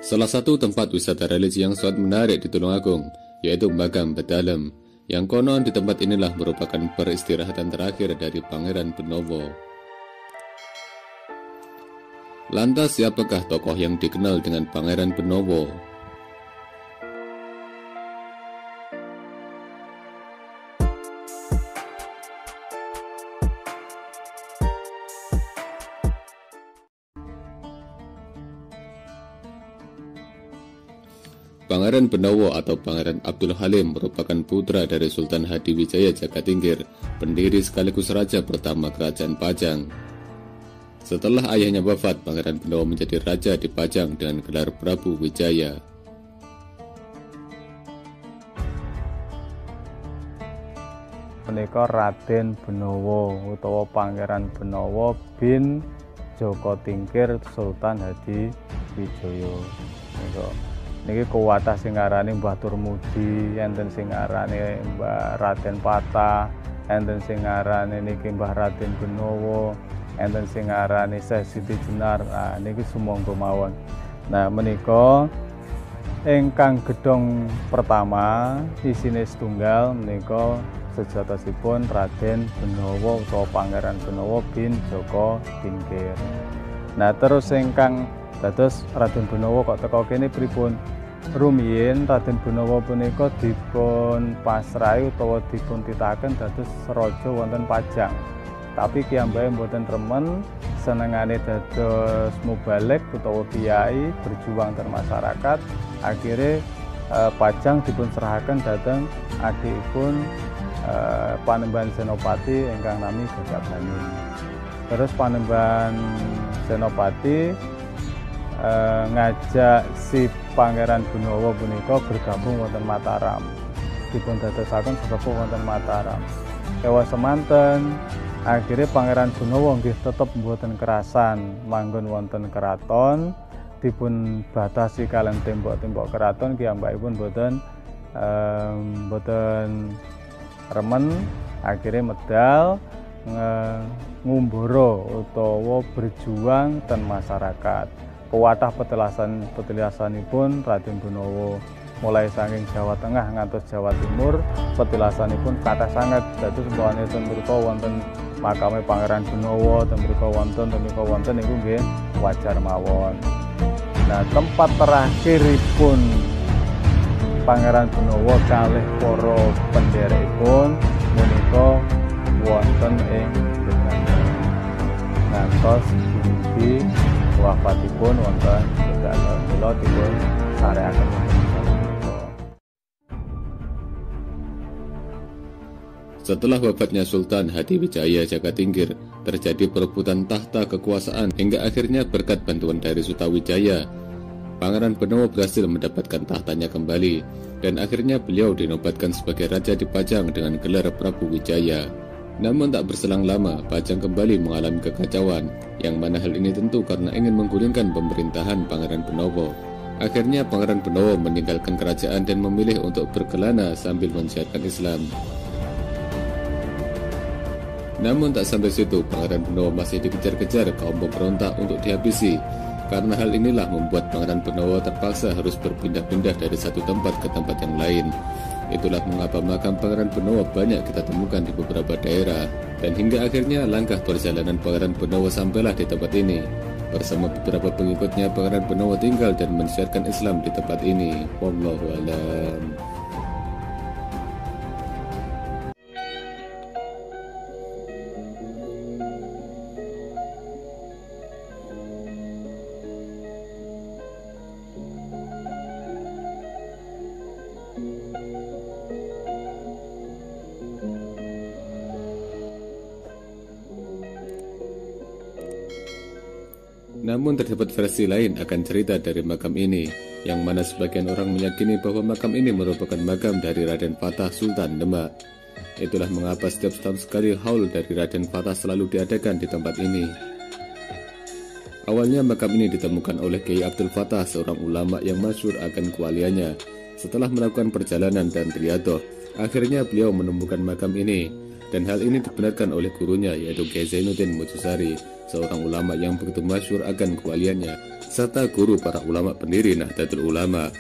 Salah satu tempat wisata religi yang sangat menarik di Tulungagung, yaitu Makam Bedalem, yang konon di tempat inilah merupakan peristirahatan terakhir dari Pangeran Benowo. Lantas siapakah tokoh yang dikenal dengan Pangeran Benowo? Pangeran Benowo atau Pangeran Abdul Halim merupakan putra dari Sultan Hadiwijaya Jagatingkir, pendiri sekaligus raja pertama Kerajaan Pajang. Setelah ayahnya wafat, Pangeran Benowo menjadi raja di Pajang dengan gelar Prabu Wijaya. Menika Raden Benowo utawa Pangeran Benowo bin Joko Tingkir Sultan Hadiwijaya. Niki kuwatah sing ngarani Mbah Turmudi, enten sing ngarani Mbah Raden Patah, enten sing ngarani niki Mbah Raden Benowo, enten sing ngarani Syekh Siti Jenar. Nah niki sumangga mawon. Nah menika ingkang gedhong pertama isine setunggal menika sejatosipun Raden Benowo utawa Pangeran Benowo bin Joko Tingkir. Nah terus ingkang dados Raden Benowo kok teko kene pripun? Rumiyin Raden Benowo punika dipun pasrahi utawa dipun titahaken dados raja wonten Pajang. Tapi kiyambake mboten remen, senengane dados mubalik utawa kiai berjuang ten masyarakat. Akhire Pajang dipun serahaken dhateng adikipun Panembahan Senopati ingkang nami Gagabani. Terus Panembahan Senopati ngajak si Pangeran Benowo punika bergabung wonten Mataram. Dipun dadosaken sesepuh wonten Mataram. Ewa semanten, akhirnya Pangeran Benowo nggih tetep mboten kerasan manggon wonten keraton, dipun batasi kaliyan tembok-tembok keraton kiyambakipun mboten remen, akhirnya medal ngumbara utawa berjuang ten masyarakat. Kuwatah petilasanipun Raden Benowo mulai saking Jawa Tengah ngantos Jawa Timur, petilasanipun kathah sanget. Dados mbokane ten mriku wonten makame Pangeran Benowo, ten mriku wonten niku nggih wajar mawon. Nah, tempat terakhiripun Pangeran Benowo kalih para pendherekipun menika wonten ing Bedalem. Ngantos dumugi wafatipun wonten Bedalem. Kula dipun sareaken Setelah wafatnya Sultan Hadiwijaya Jagatingkir, terjadi perebutan tahta kekuasaan hingga akhirnya berkat bantuan dari Sutawijaya, Pangeran Benowo berhasil mendapatkan tahtanya kembali dan akhirnya beliau dinobatkan sebagai raja di Pajang dengan gelar Prabu Wijaya. Namun tak berselang lama, Pajang kembali mengalami kekacauan, yang mana hal ini tentu karena ingin menggulingkan pemerintahan Pangeran Benowo. Akhirnya Pangeran Benowo meninggalkan kerajaan dan memilih untuk berkelana sambil mensiarkan Islam. Namun tak sampai situ, Pangeran Benowo masih dikejar-kejar kaum pemberontak untuk dihabisi. Karena hal inilah membuat Pangeran Benowo terpaksa harus berpindah-pindah dari satu tempat ke tempat yang lain. Itulah mengapa makam Pangeran Benowo banyak kita temukan di beberapa daerah. Dan hingga akhirnya langkah perjalanan Pangeran Benowo sampailah di tempat ini. Bersama beberapa pengikutnya, Pangeran Benowo tinggal dan mensiarkan Islam di tempat ini. Wallahu a'lam. Namun terdapat versi lain akan cerita dari makam ini, yang mana sebagian orang meyakini bahwa makam ini merupakan makam dari Raden Fatah Sultan Demak. Itulah mengapa setiap setahun sekali haul dari Raden Fatah selalu diadakan di tempat ini. Awalnya makam ini ditemukan oleh Kiai Abdul Fatah, seorang ulama yang masyhur akan kewaliannya. Setelah melakukan perjalanan dan riyadhah, akhirnya beliau menemukan makam ini. dan hal ini dibenarkan oleh gurunya yaitu Kyai Zainuddin Mojosari, seorang ulama yang begitu masyhur akan kewaliannya, serta guru para ulama pendiri Nahdlatul Ulama.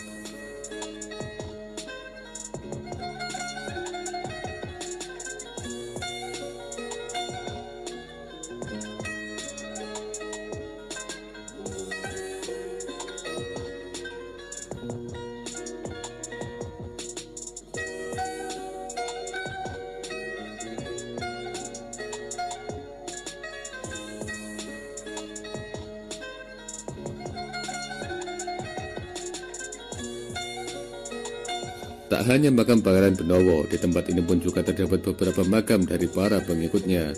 Tak hanya makam Pangeran Benowo, di tempat ini pun juga terdapat beberapa makam dari para pengikutnya.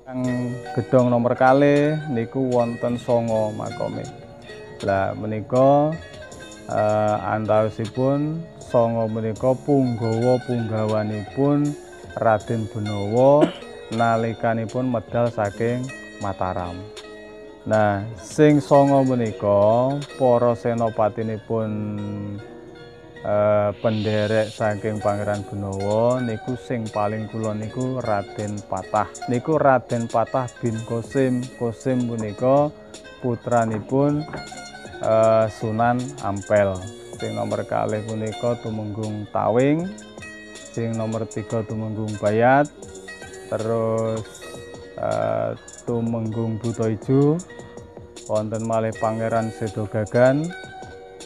Yang gedung nomor kali niku wonten 9 makame. Lah menika antawisipun 9 menika punggawa punggawanipun Raden Benowo nalikanipun medal saking Mataram. Nah, sing 9 menika para senopatinipun penderek saking Pangeran Benowo niku sing paling kulon niku Raden Patah. Niku Raden Patah bin Qasim. Qasim punika putranipun Sunan Ampel. Sing nomor kalih punika tumenggung Tawing. Sing nomor 3 tumenggung Bayat. Terus tumenggung Buto Ijo. Wonten malih Pangeran Sedogagan,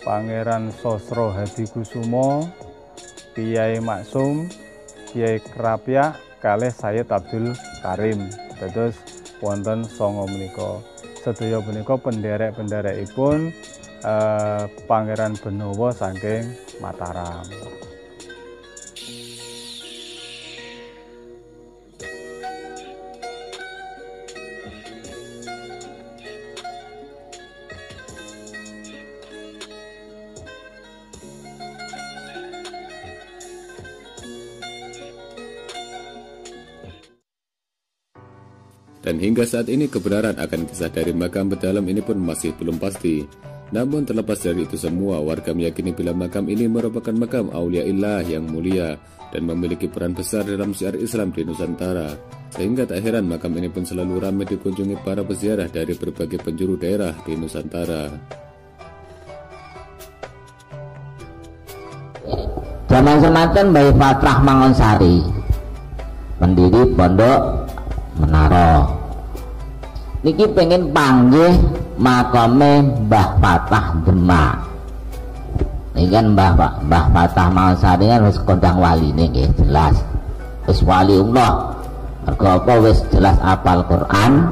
Pangeran Sosro Hadikusumo, Kiai Maksum, Kiai Krapyak, kalih Sayyid Abdul Karim. Dados wonten 9 menika. Sedaya punika penderek-penderekipun Pangeran Benowo saking Mataram. Dan hingga saat ini kebenaran akan kisah dari makam Bedalam ini pun masih belum pasti. Namun terlepas dari itu semua, warga meyakini bila makam ini merupakan makam Auliaillah yang mulia dan memiliki peran besar dalam syiar Islam di Nusantara. Sehingga tak heran makam ini pun selalu ramai dikunjungi para peziarah dari berbagai penjuru daerah di Nusantara. Zaman semanten Mbah Fatrah Mangonsari, pendiri Pondok Menara, niki pengen panggih makame Mbah Patah Demak. Ini kan Mbah Patah Mangonsari kan wis kondang wali niki jelas, wis waliullah. Mergo apa wis jelas apal Quran,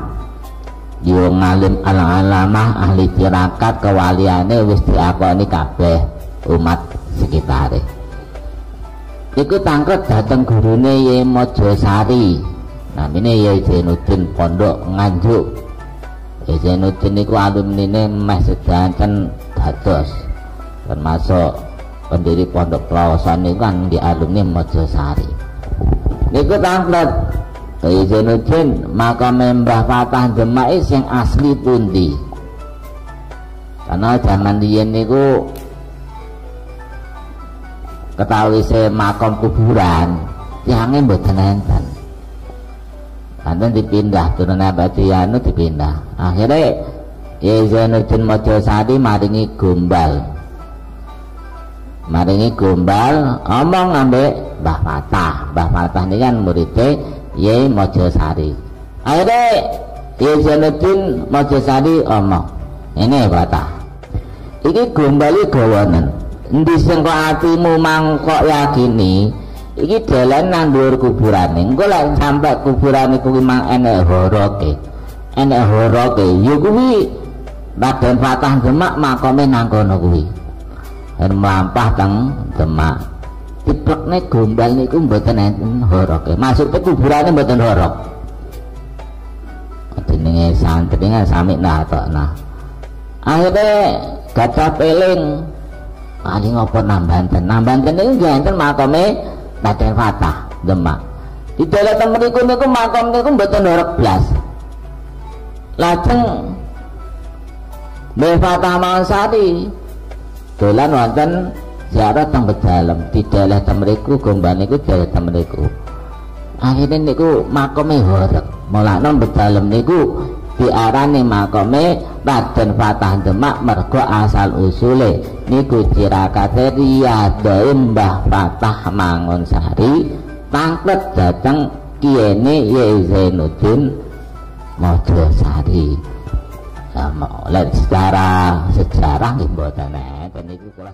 yo ngalim alamah ahli tirakat, kewaliane wis diakoni kabeh umat sekitare. Iku tangkret dateng gurune Yai Mojosari. Namine Yai Zainuddin Pondok Nganjuk. Yai Zainuddin niku alumnine meh sedanten dados, termasuk pendiri Pondok Pelawasan niku kan di alumni Mojosari. Niku tanglet Yai Zainuddin makame Mbah Patah Demak sing asli pundi. Karena zaman riyen niku ketahui se makam kuburan yange mboten enten. Anten dipindah turun Abadiyanu dipindah. Akhirnya Yai Zainuddin Mojosari maringi gombal. Omong ambek Mbah Patah. Mbah Patah ini kan muridnya Yai Mojosari. Akhirnya Yai Zainuddin Mojosari omong, ini Patah, iki gombali gawanen. Endi sing kok atimu mangkok yakini iki dalan nang dhuwur kuburane. Engko lek sampe kuburane kuwi mang enek horoke. Ya kuwi Raden Patah Demak makome nang kono kuwi. Dan mlampah teng Demak. Diplekne gombal niku mboten enten horoke. Masuk ke kuburane mboten horok. Jenenge santri kan sami natokna. Akhire gadah peling ali ngopo nambanten niku nggih enten makame Raden Patah Demak. Di dalam mriku niku makam niku mboten horok blas. Lajeng Mbah Patah Mangonsari dolan wonten ziarah teng Bedalem dideleh teng mriku gombane iku dideleh teng mriku akhirnya niku makome horeg mulane Bedalem niku diarani makome Raden Fatah Demak mergo asal usule niku cirakate riyadhe Mbah Fatah Mangonsari panglet dhateng kiyene Yai Zainuddin Madrasari. Oleh sejarah nggih mboten enten niku kula